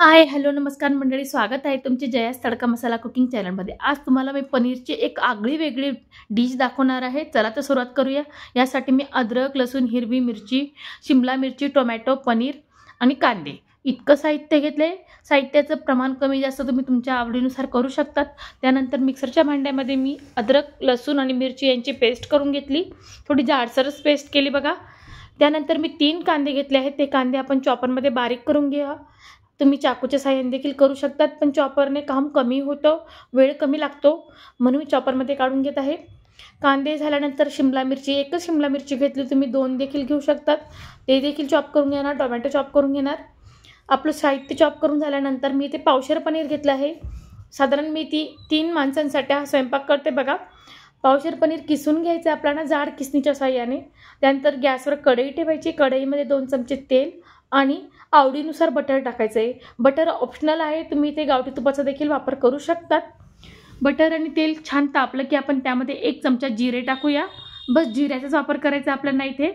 हाय, hello, नमस्कार मंडळी. स्वागत आहे तुमचे जयास तडका मसाला कुकिंग चॅनलमध्ये. आज तुम्हाला मी पनीरची एक आगळी वेगळी डिश दाखवणार आहे. चला तर सुरुवात करूया. यासाठी मी अद्रक, लसूण, हिरवी मिरची, शिमला मिरची, टोमॅटो, पनीर आणि कांदे इतकं साहित्य घेतले. साहित्याचं प्रमाण कमी जास्त तुम्ही तुमच्या आवडीनुसार करू शकतात. त्यानंतर मिक्सरच्या भांड्यामध्ये मी अद्रक, लसूण आणि मिरची यांची पेस्ट करून घेतली. थोडी जाडसरच पेस्ट केली बघा. त्यानंतर मी 3 कांदे घेतले आहेत. ते कांदे आपण चॉपरमध्ये बारीक करून घ्या. तुम्ही चाकूच्या साहाय्याने देखील करू शकतात, पण चॉपरने काम कमी होतं, वेळ कमी लागतो, म्हणून मी चॉपरमध्ये काढून घेत आहे. कांदे झाल्यानंतर शिमला मिरची, एकच शिमला मिरची घेतली, तुम्ही 2 देखील घेऊ शकतात, ते देखील चॉप करून घेणार. टोमॅटो चॉप करून घेणार. आपलं साहित्य चॉप करून झाल्यानंतर मी ते पावशेर पनीर घेतलं आहे. साधारण मी 3 माणसांसाठी हा स्वयंपाक करते बघा. पावशेर पनीर किसून घ्यायचं आपल्याला जाड किसणीच्या साहाय्याने. त्यानंतर गॅसवर कढई ठेवायची. कढईमध्ये 2 चमचे तेल आणि आवडीनुसार बटर टाकायचं आहे. बटर ऑप्शनल आहे, तुम्ही ते गावठी तुपाचा देखील वापर करू शकतात. बटर आणि तेल छान तापलं की आपण त्यामध्ये 1 चमचा जिरे टाकूया. बस जिऱ्याचाच वापर करायचा आपल्याला इथे.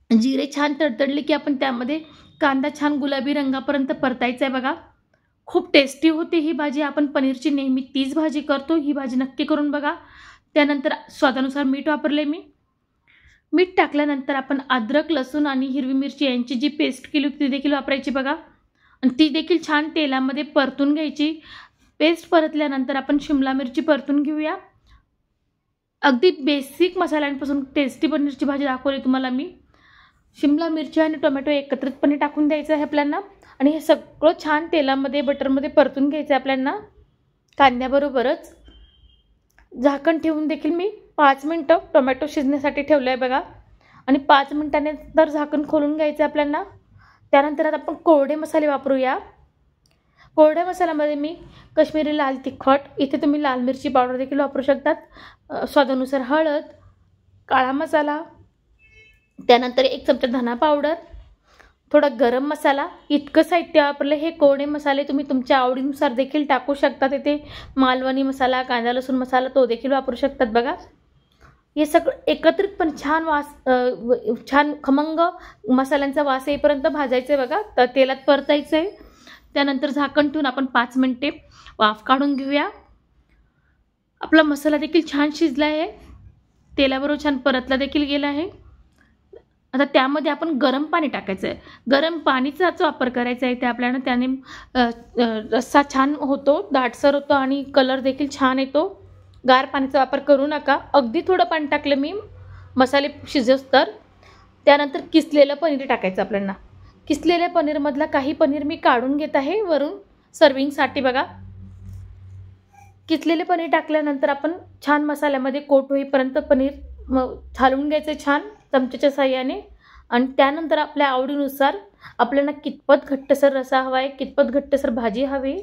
जिरे छान तडतडले की आपण त्यामध्ये कांदा छान गुलाबी रंगापर्यंत परतायचा आहे बघा. खूप टेस्टी होते ही भाजी. आपण पनीरची नेहमी तीच भाजी करतो, ही भाजी नक्की करून बघा. त्यानंतर स्वादानुसार मीठ वापरले मी. मीठ टाकल्यानंतर आपण अद्रक, लसूण आणि हिरवी मिरची यांची जी पेस्ट केली होती ती देखील वापरायची बघा, आणि ती देखील छान तेलामध्ये परतून घ्यायची. पेस्ट परतल्यानंतर आपण शिमला मिरची परतून घेऊया. अगदी बेसिक मसाल्यांपासून टेस्टी पनीरची भाजी दाखवली तुम्हाला मी. शिमला मिरची आणि टोमॅटो एकत्रितपणे टाकून द्यायचं आहे आपल्याला, आणि हे सगळं छान तेलामध्ये बटरमध्ये परतून घ्यायचं आहे आपल्याला कांद्याबरोबरच. झाकण ठेवून देखील मी 5 मिनटं टोमॅटो शिजण्यासाठी ठेवलं आहे बघा, आणि 5 मिनटानंतर झाकण खोलून घ्यायचं आहे आपल्याला. त्यानंतर आता आपण कोरडे मसाले वापरूया. कोरड्या मसाल्यामध्ये मी काश्मीरी लाल तिखट, इथे तुम्ही लाल मिरची पावडर देखील वापरू शकतात, स्वादानुसार हळद, काळा मसाला, त्यानंतर 1 चमचा धना पावडर, थोडा गरम मसाला, इतकं साहित्य वापरलं. हे कोरडे मसाले तुम्ही तुमच्या आवडीनुसार देखील टाकू शकतात. इथे मालवणी मसाला, कांदा लसूण मसाला तो देखील वापरू शकतात बघा. हे सगळं एकत्रितपणे छान खमंग मसाल्यांचा वास येईपर्यंत भाजायचं आहे बघा. तर तेलात परतायचं आहे. त्यानंतर झाकण ठेवून आपण 5 मिनिटे वाफ काढून घेऊया. आपला मसाला देखील छान शिजला आहे, तेलाबरोबर छान परतला देखील गेला आहे. आता त्यामध्ये आपण गरम पाणी टाकायचं आहे. गरम पाणीचाच वापर करायचा आहे ते आपल्याला. त्याने रस्सा छान होतो, दाटसर होतो आणि कलर देखील छान येतो. गार पाण्याचा वापर करू नका. अगदी थोडं पाणी टाकलं मी मसाले शिजस तर. त्यानंतर किसलेलं पनीर टाकायचं आपल्याला. किसलेल्या पनीरमधला काही पनीर मी काढून घेत आहे वरून सर्विंगसाठी बघा. किसलेले पनीर टाकल्यानंतर आपण छान मसाल्यामध्ये कोट होईपर्यंत पनीर हलवून घ्यायचं छान चमच्याच्या साहाय्याने. आणि त्यानंतर आपल्या आवडीनुसार आपल्याला कितपत घट्टसर रस्सा हवा आहे, कितपत घट्टसर भाजी हवी,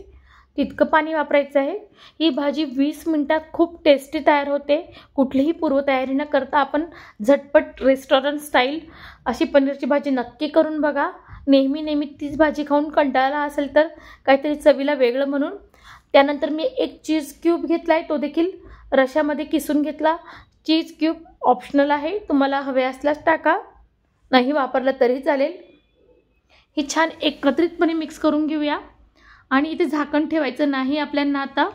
तितकं पाणी वापरायचं आहे. ही भाजी 20 मिनिटात खूप टेस्टी तयार होते. कुठलीही पूर्वतयारी न करता आपण झटपट रेस्टॉरंट स्टाईल अशी पनीरची भाजी नक्की करून बघा. नेहमी तीच भाजी खाऊन कंटाळला असेल तर काहीतरी चवीला वेगळं म्हणून. त्यानंतर मी 1 चीज क्यूब घेतला आहे, तो देखील रश्श्यामध्ये किसून घेतला. चीज क्यूब ऑप्शनल आहे, तुम्हाला हवे असल्यास टाका, नाही वापरलं तरी चालेल. ही छान एकत्रितपणे मिक्स करून घेऊया, आणि इथे झाकण ठेवायचं नाही आपल्याला. आता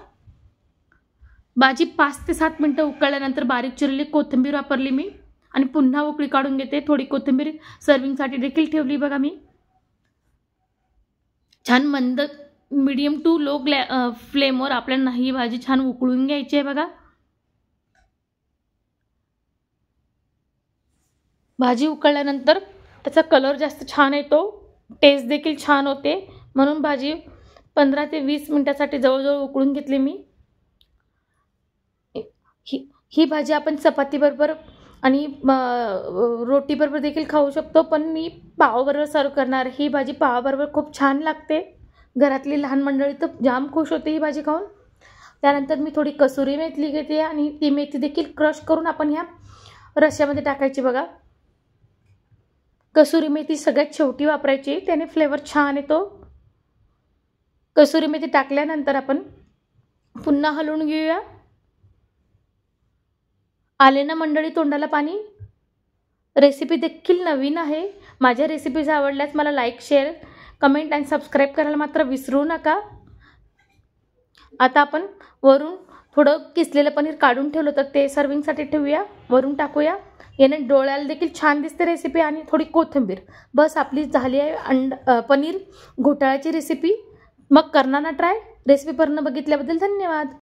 भाजी 5 ते 7 मिनटं उकळल्यानंतर बारीक चिरलेली कोथिंबीर वापरली मी, आणि पुन्हा उकळी काढून घेते. थोडी कोथिंबीर सर्विंगसाठी देखील ठेवली बघा मी. छान मंद मीडियम टू लो फ्लेमवर आपल्याला ही भाजी छान उकळून घ्यायची आहे बघा. भाजी उकळल्यानंतर त्याचा कलर जास्त छान येतो, टेस्ट देखील छान होते, म्हणून भाजी 15 ते 20 मिनिटासाठी जवळजवळ उकळून घेतली मी. ही भाजी आपण चपातीबरोबर आणि रोटीबरोबर देखील खाऊ शकतो, पण मी पावाबरोबर सर्व करणार. ही भाजी पावाबरोबर खूप छान लागते. घरातली लहान मंडळी तर जाम खुश होते ही भाजी खाऊन. त्यानंतर मी थोडी कसुरी मेथी घेते, आणि ती मेथी देखील क्रश करून आपण ह्या रश्श्यामध्ये टाकायची बघा. कसुरी मेथी सगळ्यात शेवटी वापरायची, त्याने फ्लेवर छान येतो. कसुरी मेथी टाकल्यानंतर आपण पुन्हा हलवून घेऊया. आले ना मंडळी तोंडाला पाणी. रेसिपी देखील नवीन आहे. माझ्या रेसिपीज आवडल्यास मला लाईक शेअर कमेंट आणि सबस्क्राईब करायला मात्र विसरू नका. आता आपण वरून थोडं किसलेलं पनीर काढून ठेवलं तर ते सर्विंगसाठी ठेवूया, वरून टाकूया. याने डोळ्याला देखील छान दिसते रेसिपी. आणि थोडी कोथिंबीर. बस आपली झाली आहे पनीर घोटाळ्याची रेसिपी. मग करणार ना ट्राय. रेसिपी पूर्ण बघितल्याबद्दल धन्यवाद.